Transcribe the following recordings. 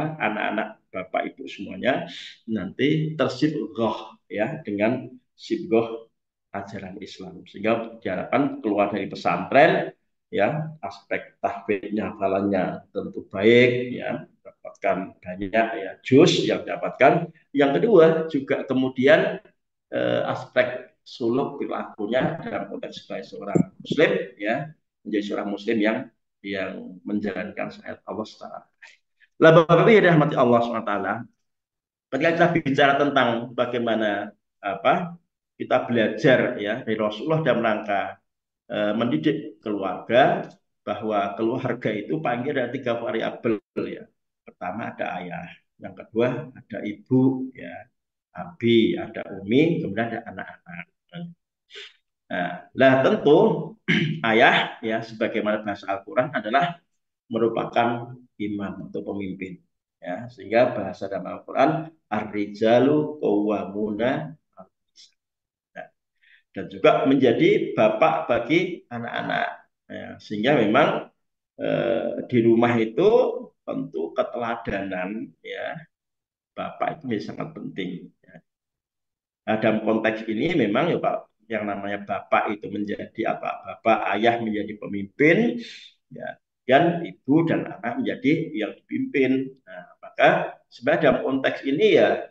anak-anak bapak ibu semuanya nanti tersibgoh ya dengan sibgoh ajaran Islam, sehingga diharapkan keluar dari pesantren ya aspek tahfidnya hafalannya tentu baik ya, dapatkan banyak ya juz yang dapatkan. Yang kedua juga kemudian aspek suluk perilakunya dalam konteks sebagai seorang muslim ya, menjadi seorang muslim yang menjalankan syariat Allah secara baik. Lah Bapak Ibu yang dirahmati Allah SWT, ketika kita bicara tentang bagaimana apa kita belajar ya dari Rasulullah dalam rangka mendidik keluarga, bahwa keluarga itu paling ada 3 variabel ya. Pertama ada ayah, yang kedua ada ibu ya, abi, ada umi, kemudian ada anak-anak. Nah, lah tentu ayah ya sebagaimana bahasa Al-Quran adalah merupakan imam atau pemimpin ya, sehingga bahasa dalam Al-Quran ar-rijalu qawwamuna 'alal nisa. Nah, dan juga menjadi bapak bagi anak-anak ya, sehingga memang di rumah itu tentu keteladanan ya bapak itu menjadi sangat penting ya. Nah, dalam konteks ini memang ya Pak, yang namanya bapak itu menjadi apa? Bapak, ayah menjadi pemimpin, ya, dan ibu dan anak menjadi yang dipimpin. Nah, maka sebenarnya dalam konteks ini ya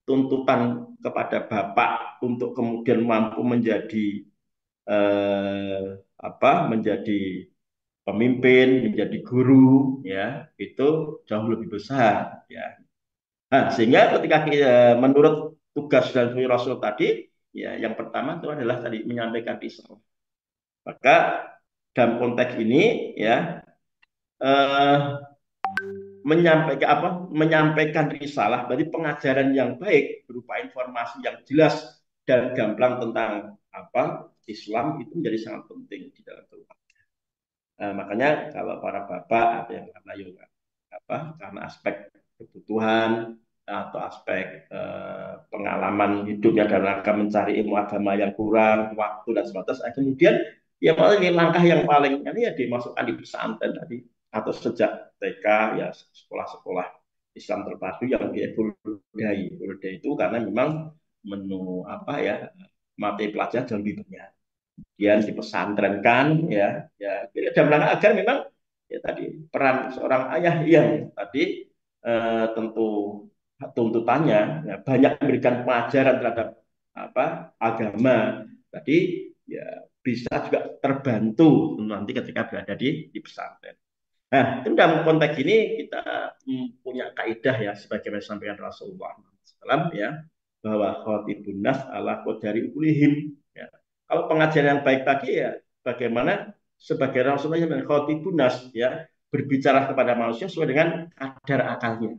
tuntutan kepada bapak untuk kemudian mampu menjadi eh, menjadi pemimpin, menjadi guru, ya itu jauh lebih besar, ya. Nah, sehingga ketika menurut tugas dan fungsi Rasul tadi, ya yang pertama itu adalah tadi menyampaikan risalah. Maka dalam konteks ini ya eh, menyampaikan risalah berarti pengajaran yang baik berupa informasi yang jelas dan gamblang tentang Islam itu menjadi sangat penting di dalam keluarga. Makanya kalau para bapak ada yang karena yoga karena aspek kebutuhan atau aspek pengalaman hidupnya dalam rangka mencari ilmu agama yang kurang, waktu dan sebagainya. Kemudian ya malah ini langkah yang paling ini ya dimasukkan di pesantren tadi atau sejak TK ya sekolah-sekolah Islam terpadu yang dia Burudai. Burudai itu karena memang menu materi pelajaran jauh lebih banyak. Kemudian dipesantrenkan ya dalam rangka agar memang ya tadi peran seorang ayah yang tadi tentu tuntutannya ya, banyak memberikan pelajaran terhadap agama tadi ya bisa juga terbantu nanti ketika berada di pesantren. Nah, itu dalam konteks ini kita punya kaidah ya sebagaimana disampaikan Rasulullah SAW ya, bahwa khatibun nas ala qadari ulihim ya. Kalau pengajaran yang baik tadi ya bagaimana sebagai Rasulullah yang khatibun nas ya, berbicara kepada manusia sesuai dengan kadar akalnya.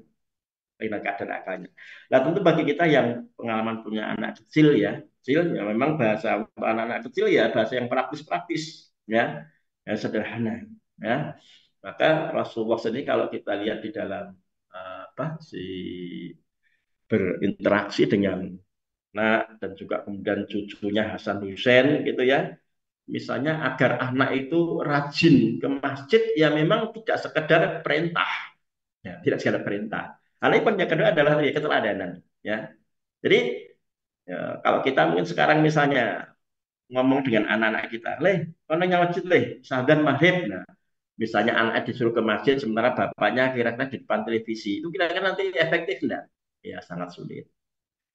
Dengan kadar akalnya. Nah, tentu bagi kita yang pengalaman punya anak kecil ya memang bahasa untuk anak-anak kecil ya bahasa yang praktis-praktis ya sederhana ya. Maka Rasulullah sendiri kalau kita lihat di dalam berinteraksi dengan anak dan juga kemudian cucunya Hasan Hussein gitu ya. Misalnya agar anak itu rajin ke masjid ya memang tidak sekedar perintah. Ya, tidak sekedar perintah. Hal yang kedua adalah ya, keteladanan ya. Jadi ya, kalau kita mungkin sekarang misalnya ngomong dengan anak-anak kita, leh, kononnya masjid leh, sahadan maghrib. Nah, misalnya anak disuruh ke masjid sementara bapaknya kira-kira di depan televisi, itu kira-kira nanti efektif enggak? Ya sangat sulit.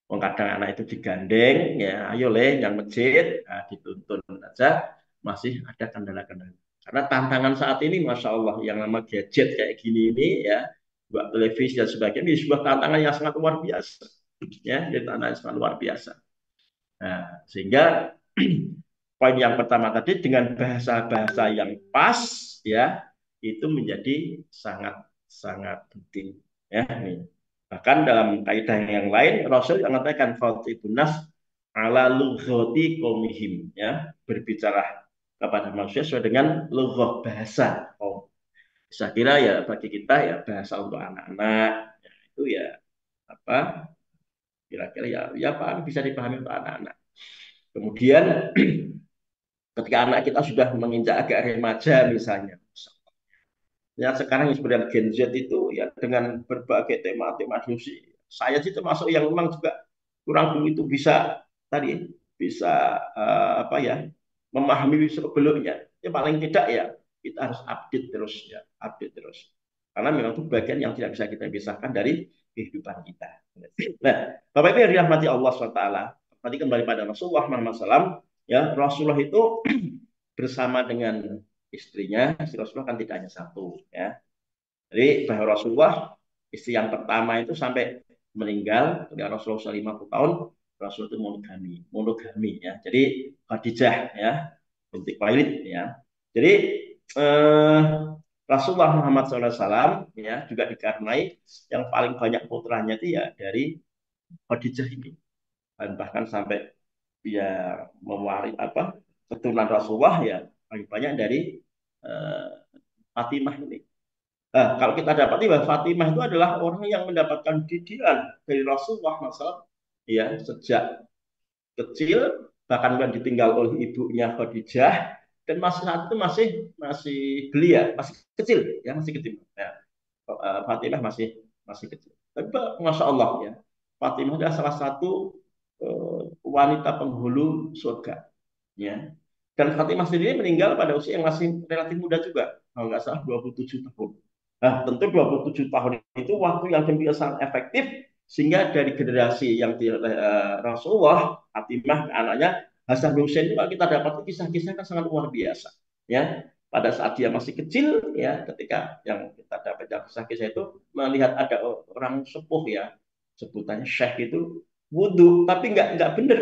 Kadang anak itu digandeng, ya ayo leh yang masjid, nah, dituntun aja, masih ada kendala-kendala. Karena tantangan saat ini, masya Allah, yang nama gadget kayak gini ini ya, buat televisi dan sebagainya, ini sebuah tantangan yang sangat luar biasa. Ya, jadi tantangan yang sangat luar biasa. Nah, sehingga poin yang pertama tadi dengan bahasa-bahasa yang pas ya itu menjadi sangat sangat penting ya. Bahkan dalam kaidah yang lain Rasul yang mengatakan khatibun nas ala lughati qaumihim ya, berbicara kepada manusia sesuai dengan lughah bahasa kaum. Saya kira ya bagi kita ya bahasa untuk anak-anak ya, itu ya apa kira-kira ya paling bisa dipahami untuk anak-anak. Kemudian ketika anak kita sudah menginjak agak remaja misalnya, ya sekarang yang sebenarnya Gen Z itu ya dengan berbagai tema-tema diskusi. Saya sih termasuk yang memang juga kurang begitu bisa tadi bisa apa ya memahami sebelumnya. Ya paling tidak ya kita harus update terus ya, update terus. Karena memang itu bagian yang tidak bisa kita pisahkan dari kehidupan kita. Nah, Bapak Ibu yang dirahmati Allah SWT, tadi kembali pada Rasulullah Muhammad SAW, ya Rasulullah itu bersama dengan istrinya, istri Rasulullah kan tidak hanya satu, ya. Jadi bahwa Rasulullah istri yang pertama itu sampai meninggal ketika Rasulullah usia 50 tahun, Rasul itu monogami ya. Jadi Khadijah ya, binti Khuwailid ya. Jadi eh, Rasulullah Muhammad SAW ya juga dikaruniai yang paling banyak putranya itu ya dari Khadijah ini. Dan bahkan sampai dia mewaris apa keturunan Rasulullah ya paling banyak dari eh, Fatimah ini. Nah, kalau kita dapati bahwa Fatimah itu adalah orang yang mendapatkan didikan dari Rasulullah SAW ya sejak kecil bahkan kan ditinggal oleh ibunya Khadijah dan masih saat itu masih belia masih kecil ya masih kecil ya. Fatimah masih masih kecil tapi masya Allah ya Fatimah adalah salah satu wanita penghulu surga ya dan Fatimah sendiri meninggal pada usia yang masih relatif muda juga kalau nggak salah 27 tahun. Nah, tentu 27 tahun itu waktu yang sangat efektif sehingga dari generasi yang Rasulullah, Fatimah, anaknya Hasan Hussein itu kalau kita dapat kisah-kisah kan sangat luar biasa. Ya, pada saat dia masih kecil, ya, ketika yang kita dapat kisah-kisah itu melihat ada orang sepuh ya, sebutannya Syekh itu wudhu, tapi nggak benar.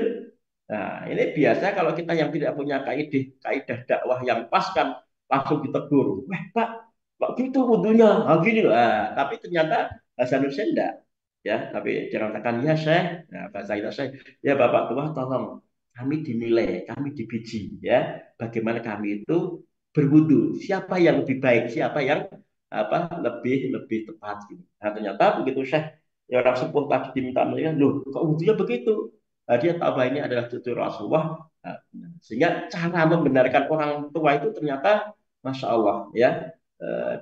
Nah, ini biasa kalau kita yang tidak punya kaidah dakwah yang pas kan langsung ditegur. Wah, Pak, kok gitu wudhunya? Ah, gini loh. Ah, tapi ternyata Hasan Hussein enggak. Ya, tapi jangan katakan ya Syekh. Nah, bahasa kita Syekh. Ya Bapak tua tolong kami dinilai, kami dibiji ya. Bagaimana kami itu berwudu. Siapa yang lebih baik, siapa yang apa lebih lebih tepat gitu. Nah, ternyata begitu Syekh ya orang sepuh tadi diminta melihat, loh kok wudhunya begitu? Nah, dia tahu bahwa ini adalah cucu Rasulullah. Nah, sehingga cara membenarkan orang tua itu ternyata Masya Allah ya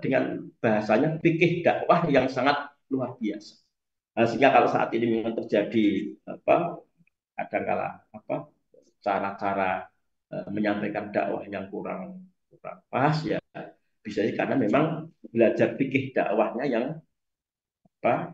dengan bahasanya fikih dakwah yang sangat luar biasa. Nah, sehingga kalau saat ini memang terjadi apa kadangkala apa cara-cara menyampaikan dakwah yang kurang kurang pas ya bisa karena memang belajar fikih dakwahnya yang apa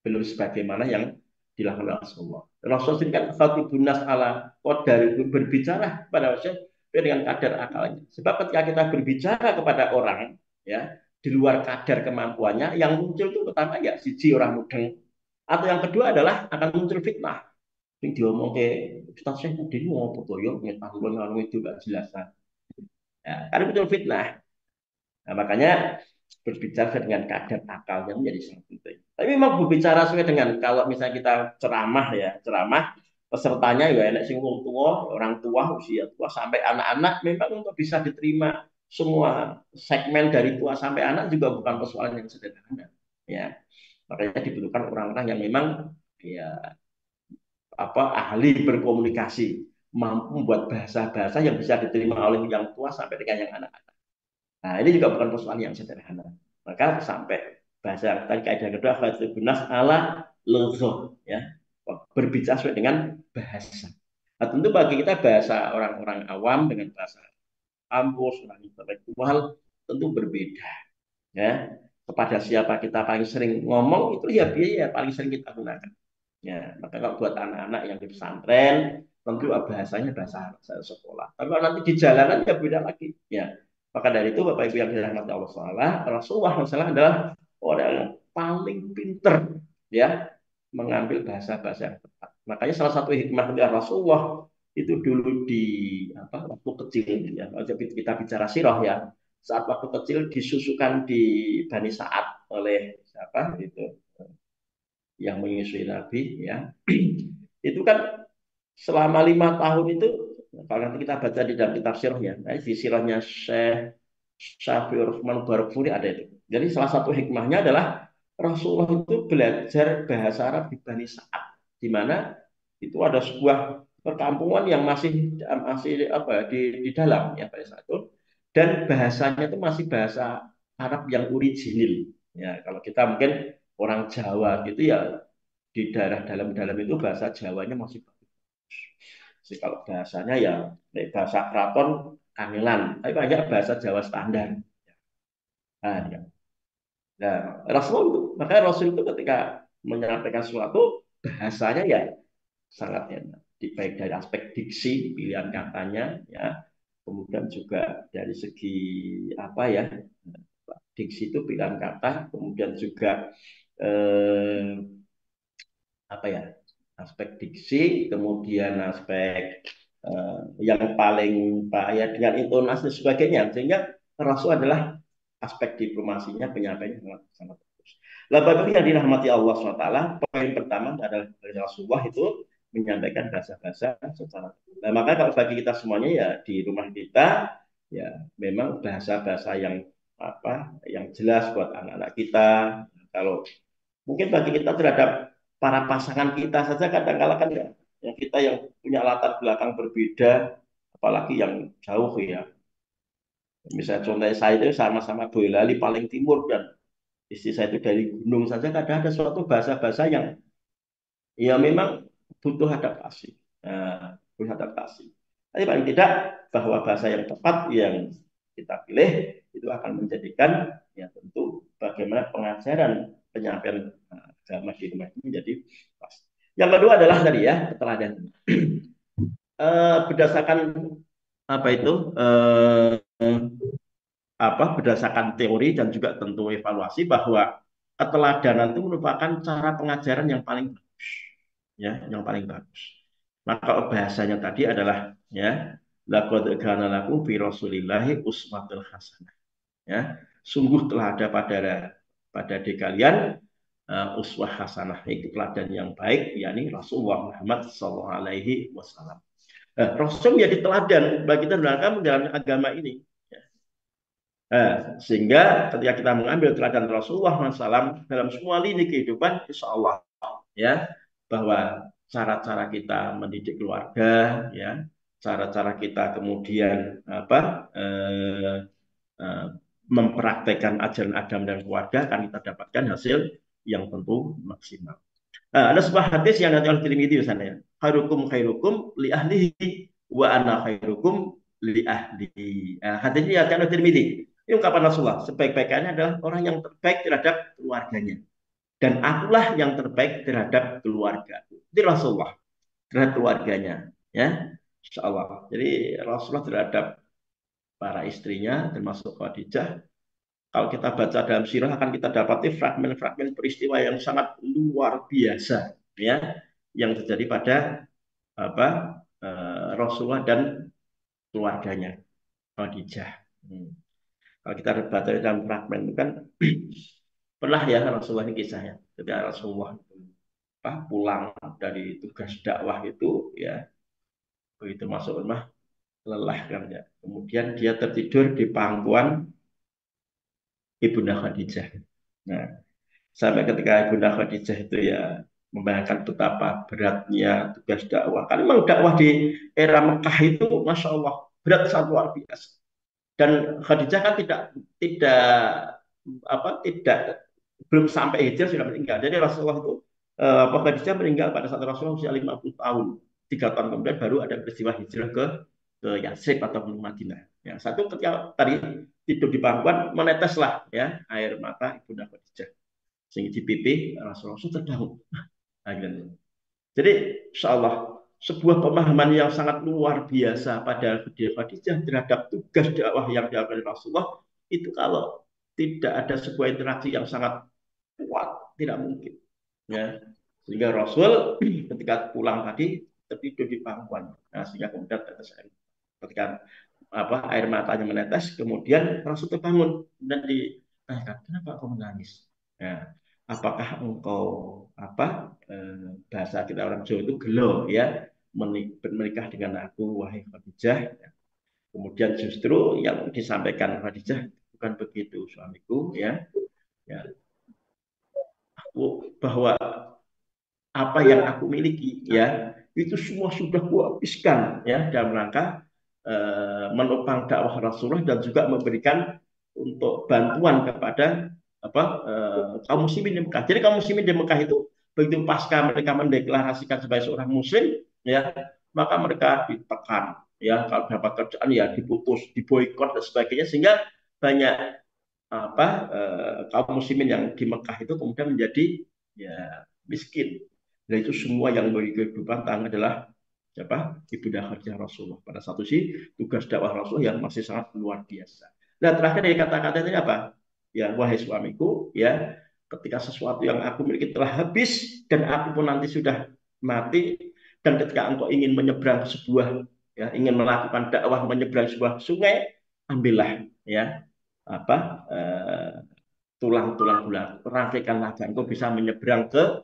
belum sebagaimana yang dilakukan oleh Rasulullah. Rasulullah sendiri kan khatibun nas ala qadar itu berbicara pada Rasul dengan kadar akalnya. Sebab ketika kita berbicara kepada orang ya di luar kadar kemampuannya, yang muncul itu pertama ya siji orang mudeng atau yang kedua adalah akan muncul fitnah. Yang diomong ke Ustaz Syekh tadi mau apa tuh yo ngetahuan itu gak jelas. Ya, karena muncul fitnah. Nah, makanya berbicara dengan kadar akalnya menjadi sangat penting. Tapi memang berbicara sesuai dengan kalau misalnya kita ceramah ya, ceramah pesertanya ya enak sing wong tua, orang tua, usia tua sampai anak-anak memang untuk bisa diterima semua segmen dari tua sampai anak juga bukan persoalan yang sederhana. Ya, makanya dibutuhkan orang-orang yang memang ya apa ahli berkomunikasi, mampu membuat bahasa-bahasa yang bisa diterima oleh yang tua sampai dengan yang anak. Nah, ini juga bukan persoalan yang sederhana. Maka sampai bahasa tadi kaidah kedua khatibunas ala lughoh ya. Berbicara sesuai dengan bahasa. Nah, tentu bagi kita bahasa orang-orang awam dengan bahasa kampus, orang intelektual tentu berbeda ya. Kepada siapa kita paling sering ngomong itu ya biaya paling sering kita gunakan. Ya, maka kalau buat anak-anak yang di pesantren, tentu bahasanya bahasa sekolah. Tapi kalau nanti di jalanan ya beda lagi. Ya, maka dari itu Bapak Ibu yang dirahmati Allah SWT, Rasulullah SAW adalah orang yang paling pinter ya mengambil bahasa-bahasa yang tepat. Makanya salah satu hikmah dari Rasulullah itu dulu di apa waktu kecil ya, kita bicara sirah ya, saat waktu kecil disusukan di Bani Sa'ad oleh siapa itu yang menyusui Nabi ya itu kan selama 5 tahun itu kalau nanti kita baca di dalam kitab sirahnya nah, di sirahnya Syekh Syafiur Rahman Barakfuri ada itu jadi salah satu hikmahnya adalah Rasulullah itu belajar bahasa Arab di Bani Sa'ad di mana itu ada sebuah perkampungan yang masih masih apa di dalam ya pada saat itu dan bahasanya itu masih bahasa Arab yang original Ya, kalau kita mungkin orang Jawa gitu ya, di daerah dalam-dalam itu bahasa Jawanya masih bagus. Jadi kalau bahasanya ya bahasa keraton kangelan, tapi banyak bahasa Jawa standar. Nah, ya. Nah, Rasul itu, makanya Rasul itu ketika menyampaikan sesuatu bahasanya ya sangat enak. Baik dari aspek diksi, pilihan katanya, ya, kemudian juga dari segi apa ya, diksi itu pilihan kata, kemudian juga eh, apa ya, aspek diksi, kemudian aspek yang paling pak ya dengan intonasi dan sebagainya, sehingga Rasul adalah aspek diplomasinya penyampaiannya sangat sangat bagus. Lah bagi yang dirahmati Allah SWT, poin pertama adalah Rasulullah itu menyampaikan bahasa-bahasa secara. Nah, maka kalau bagi kita semuanya ya di rumah kita ya memang bahasa-bahasa yang apa yang jelas buat anak-anak kita. Kalau mungkin bagi kita terhadap para pasangan kita saja kadang-kala kan ya, yang kita yang punya latar belakang berbeda, apalagi yang jauh ya. Misalnya contohnya saya itu sama-sama Boyolali paling timur dan istri saya itu dari gunung saja kadang ada suatu bahasa-bahasa yang ya memang butuh adaptasi. Nah, butuh adaptasi. Tapi paling tidak bahwa bahasa yang tepat yang kita pilih itu akan menjadikan ya tentu bagaimana pengajaran penyampaian agama di rumah ini menjadi pas. Yang kedua adalah tadi ya keteladanan. Berdasarkan apa itu apa berdasarkan teori dan juga tentu evaluasi bahwa keteladanan itu merupakan cara pengajaran yang paling bagus, ya, yang paling bagus. Maka kalau bahasanya tadi adalah ya laqad kana lakum fi rasulillahi uswatul hasanah. Ya, sungguh telah ada pada di kalian uswah hasanah itu teladan yang baik yakni Rasulullah Muhammad sallallahu alaihi wasallam. Rasul menjadi teladan bagi kita dalam menjalankan agama ini. Sehingga ketika kita mengambil teladan Rasulullah SAW dalam semua lini kehidupan, insya Allah ya bahwa cara-cara kita mendidik keluarga, ya cara-cara kita kemudian apa mempraktekkan ajaran agama dan keluarga akan kita dapatkan hasil yang tentu maksimal. Ada sebuah hadis yang nanti oleh Tirmidzi di sana ya. Khairukum li ahlihi wa ana khairukum li ahli. Hadis ini oleh Tirmidzi. Ini ungkapan Rasulullah. Sebaik-baiknya adalah orang yang terbaik terhadap keluarganya. Dan akulah yang terbaik terhadap keluarga. Itu Rasulullah terhadap keluarganya. Ya, Insya Allah. Jadi Rasulullah terhadap para istrinya, termasuk Khadijah, kalau kita baca dalam sirah akan kita dapati fragmen-fragmen peristiwa yang sangat luar biasa ya yang terjadi pada apa Rasulullah dan keluarganya Khadijah. Kalau kita baca dalam fragmen itu kan pernah ya Rasulullah ini kisahnya ketika Rasulullah pulang dari tugas dakwah itu ya begitu masuk rumah lelah kan ya kemudian dia tertidur di pangkuan Ibunda Khadijah. Nah, sampai ketika Ibunda Khadijah itu ya membayangkan betapa beratnya tugas dakwah. Kan memang dakwah di era Mekah itu, masya Allah, berat sangat luar biasa. Dan Khadijah kan tidak tidak belum sampai hijrah sudah meninggal. Jadi Rasulullah itu Khadijah meninggal pada saat Rasulullah usia 50 tahun. 3 tahun kemudian baru ada peristiwa hijrah ke Yatsrib atau ke Madinah. Yang satu ketika tadi tidur di pangkuan meneteslah ya air mata Ibunda Khadijah sehingga di pipi Rasulullah terbangun. Nah, gitu. Jadi insya Allah sebuah pemahaman yang sangat luar biasa pada Khadijah terhadap tugas dakwah yang dilakukan Rasulullah itu kalau tidak ada sebuah interaksi yang sangat kuat tidak mungkin ya sehingga Rasul ketika pulang tadi tertidur di pangkuan nah, sehingga kemudian tetes air ketika air matanya menetes kemudian Rasul terbangun dan ditanyakan kenapa kau menangis ya apakah engkau bahasa kita orang Jawa itu gelo ya menikah dengan aku wahai Khadijah ya. Kemudian justru yang disampaikan Khadijah bukan begitu suamiku ya ya bahwa apa yang aku miliki ya itu semua sudah kuhabiskan ya dalam rangka menopang dakwah Rasulullah dan juga memberikan untuk bantuan kepada kaum muslimin di Mekah. Jadi kaum muslimin di Mekah itu begitu pasca mereka mendeklarasikan sebagai seorang muslim, ya, maka mereka ditekan, ya, kalau dapat kerjaan ya diputus, diboikot dan sebagainya, sehingga banyak kaum muslimin yang di Mekah itu kemudian menjadi ya miskin. Dan itu semua yang bagi kehidupan tangga adalah siapa? Ibunda Khadijah Rasulullah. Pada satu sisi tugas dakwah Rasulullah yang masih sangat luar biasa. Nah, terakhir dari kata-kata ini apa? Ya, wahai suamiku, ya, ketika sesuatu yang aku miliki telah habis dan aku pun nanti sudah mati, dan ketika engkau ingin menyeberang sebuah, ya, ingin melakukan dakwah menyeberang sebuah sungai, ambillah, ya, apa tulang-tulang bulat, rafikanlah, dan engkau bisa menyeberang ke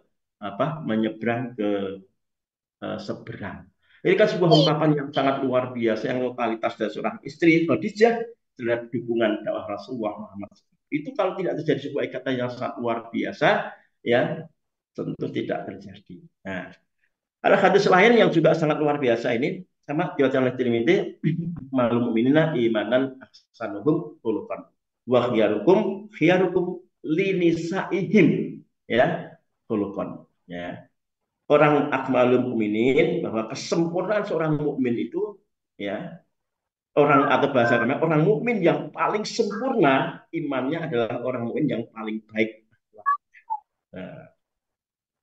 menyeberang ke seberang. Ini kan sebuah ungkapan yang sangat luar biasa, yang lokalitas dari seorang istri Khadijah terhadap dukungan dakwah Rasulullah Muhammad. Itu kalau tidak terjadi sebuah ikatan yang sangat luar biasa, ya tentu tidak terjadi. Nah, ada hadis lain yang juga sangat luar biasa ini, sama diriwayatkan oleh Tirmidzi, malum mu'minina imanan ahsanuhum khuluqan wa khiyarukum linisaihim, ya, khuluqan, ya. Orang akmalul mukminin, bahwa kesempurnaan seorang mukmin itu, ya, orang, atau bahasa kami, orang mukmin yang paling sempurna imannya adalah orang mukmin yang paling baik. Nah,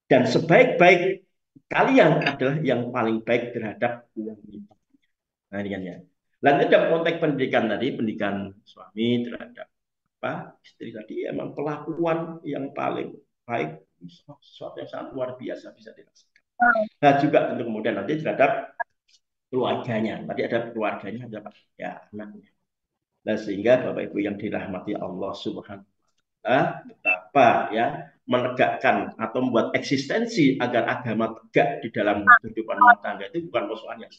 dan sebaik-baik kalian adalah yang paling baik terhadap wanita. Nah, ini kan ya. Lalu dalam konteks pendidikan tadi, pendidikan suami terhadap istri tadi, emang pelakuan yang paling baik, sesuatu yang sangat luar biasa bisa dirasakan. Nah, juga tentu kemudian nanti terhadap keluarganya. Tadi ada keluarganya, ada ya anaknya. Nah, sehingga Bapak Ibu yang dirahmati Allah Subhanahu wa taala, betapa ya menegakkan atau membuat eksistensi agar agama tegak di dalam kehidupan rumah tangga itu bukan persoalannya.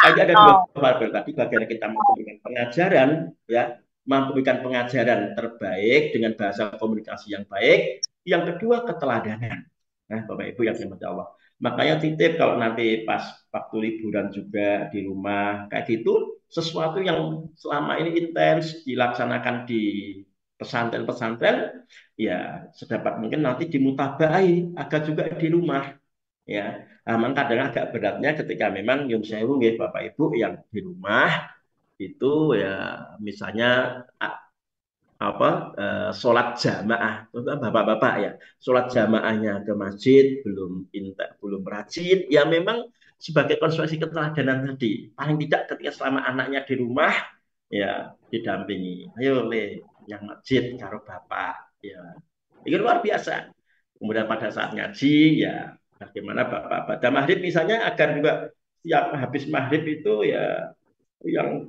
Jadi ada dua hal tadi, bagaimana kita memberikan pengajaran, ya, memberikan pengajaran terbaik dengan bahasa komunikasi yang baik. Yang kedua, keteladanan. Nah, Bapak Ibu yang dirahmati Allah. Makanya titip kalau nanti pas waktu liburan juga di rumah kayak gitu, sesuatu yang selama ini intens dilaksanakan di pesantren-pesantren, ya sedapat mungkin nanti dimutabai agar juga di rumah, ya. Memang kadang agak beratnya ketika memang Yum Sewu, Bapak Ibu yang di rumah itu, ya, misalnya sholat jamaah, bapak-bapak ya, sholat jamaahnya ke masjid belum rajin, ya memang sebagai konsekuensi keteladanan tadi, paling tidak ketika selama anaknya di rumah, ya didampingi, ayo le yang masjid karo bapak, ya itu luar biasa. Kemudian pada saat ngaji, ya bagaimana bapak pada maghrib misalnya, agar juga siap habis maghrib itu, ya yang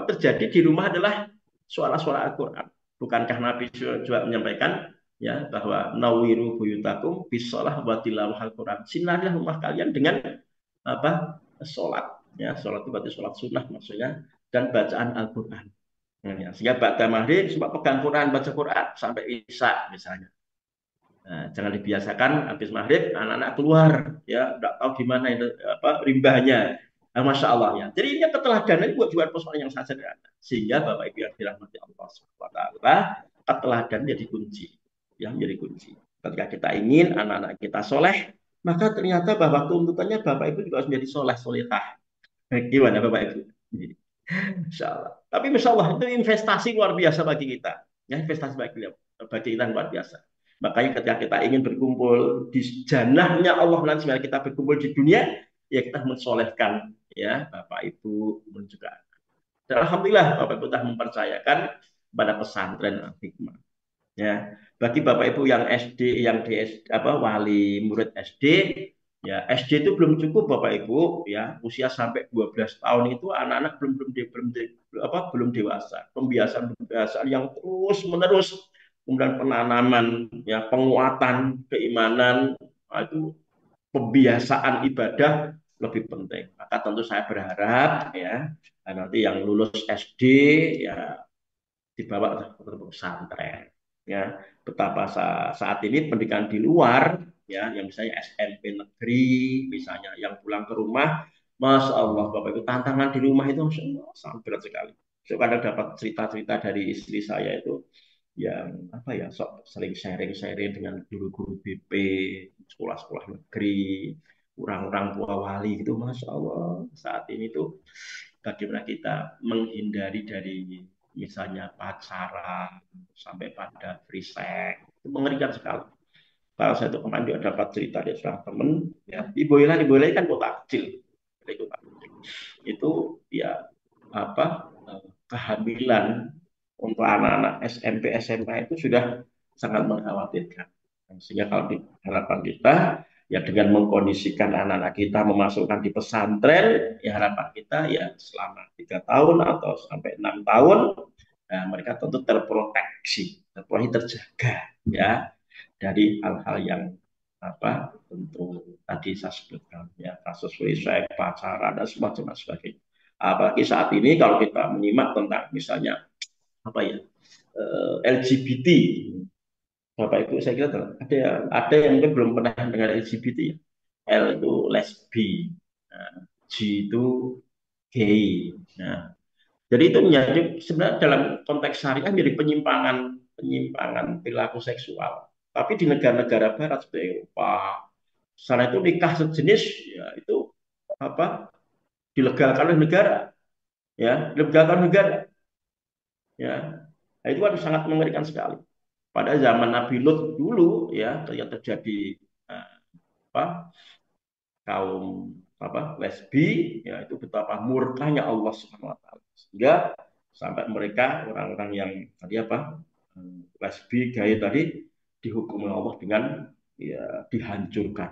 terjadi di rumah adalah suara-suara Al-Quran. Bukankah Nabi juga menyampaikan, ya, bahwa nawiru buyutakum bisolah wa tilawah Al-Quran. Sinarilah rumah kalian dengan sholat, ya, sholat itu berarti sholat sunnah maksudnya, dan bacaan Al-Quran. Ya, sehingga pada maghrib sempat pegang Quran, baca Quran sampai isya misalnya. Nah, jangan dibiasakan habis maghrib anak-anak keluar, ya tidak tahu gimana itu rimbahnya. Nah, Masya Allah, ya. Jadi ini keteladanan buat persoalan yang sangat sederhana. Sehingga Bapak Ibu yang dirahmati Allah Subhanahu wa taala, keteladanan jadi kunci, ya, menjadi kunci. Ketika kita ingin anak-anak kita soleh, maka ternyata bahwa tuntutannya Bapak Ibu juga harus menjadi soleh solehah. Gimana Bapak Ibu? Insya Allah. Tapi Masya Allah itu investasi luar biasa bagi kita. Ya, investasi bagi kita luar biasa. Makanya ketika kita ingin berkumpul di janahnya Allah nanti, kita berkumpul di dunia, ya kita mensolehkan, ya, Bapak Ibu juga. Dan Alhamdulillah Bapak Ibu telah mempercayakan pada pesantren Al-Hikmah. Ya, bagi Bapak Ibu yang SD, yang di wali murid SD, ya SD itu belum cukup Bapak Ibu, ya, usia sampai 12 tahun itu anak-anak belum dewasa. Pembiasaan yang terus menerus, kemudian penanaman, ya, penguatan keimanan, itu pembiasaan ibadah lebih penting. Maka tentu saya berharap, ya, nanti yang lulus SD, ya, dibawa ke pesantren, ya. Betapa saat ini pendidikan di luar, ya, yang misalnya SMP negeri misalnya, yang pulang ke rumah, Masya Allah Bapak Ibu, tantangan di rumah itu sangat berat sekali. So, kadang dapat cerita-cerita dari istri saya itu, yang apa ya sok sering sharing-sharing dengan guru-guru BP, sekolah-sekolah negeri, orang-orang tua wali itu, Masya Allah saat ini tuh bagaimana kita menghindari dari misalnya pacaran sampai pada free sex, itu mengerikan sekali. Kalau saya tuh kemarin juga dapat cerita dari seorang temen, ya di Boyolali kan kota kecil, kota kecil. Itu ya apa kehamilan untuk anak-anak SMP SMA itu sudah sangat mengkhawatirkan. Sehingga kalau di harapan kita ya dengan mengkondisikan anak-anak kita memasukkan di pesantren, ya harapan kita ya selama 3 tahun atau sampai 6 tahun, nah, mereka tentu terproteksi, terjaga ya dari hal-hal yang apa tentu tadi saya sebutkan ya kasus suicide, pacaran dan semacam sebagainya. Apalagi saat ini kalau kita menyimak tentang misalnya apa ya LGBT, Bapak Ibu saya kira ada yang mungkin belum pernah dengar LGBT ya. L itu lesbi, nah, G itu gay. Nah, jadi itu menjadi sebenarnya dalam konteks syariah menjadi penyimpangan penyimpangan perilaku seksual. Tapi di negara-negara barat seperti Eropa, sana itu nikah sejenis ya itu apa dilegalkan oleh negara, ya dilegalkan oleh negara, ya. Nah, itu kan sangat mengerikan sekali. Pada zaman Nabi Lut dulu ya ternyata terjadi eh, apa kaum apa lesbi ya itu betapa murkanya Allah Subhanahu wa taala. Sehingga sampai mereka orang-orang yang tadi apa lesbi gay tadi dihukum Allah dengan ya dihancurkan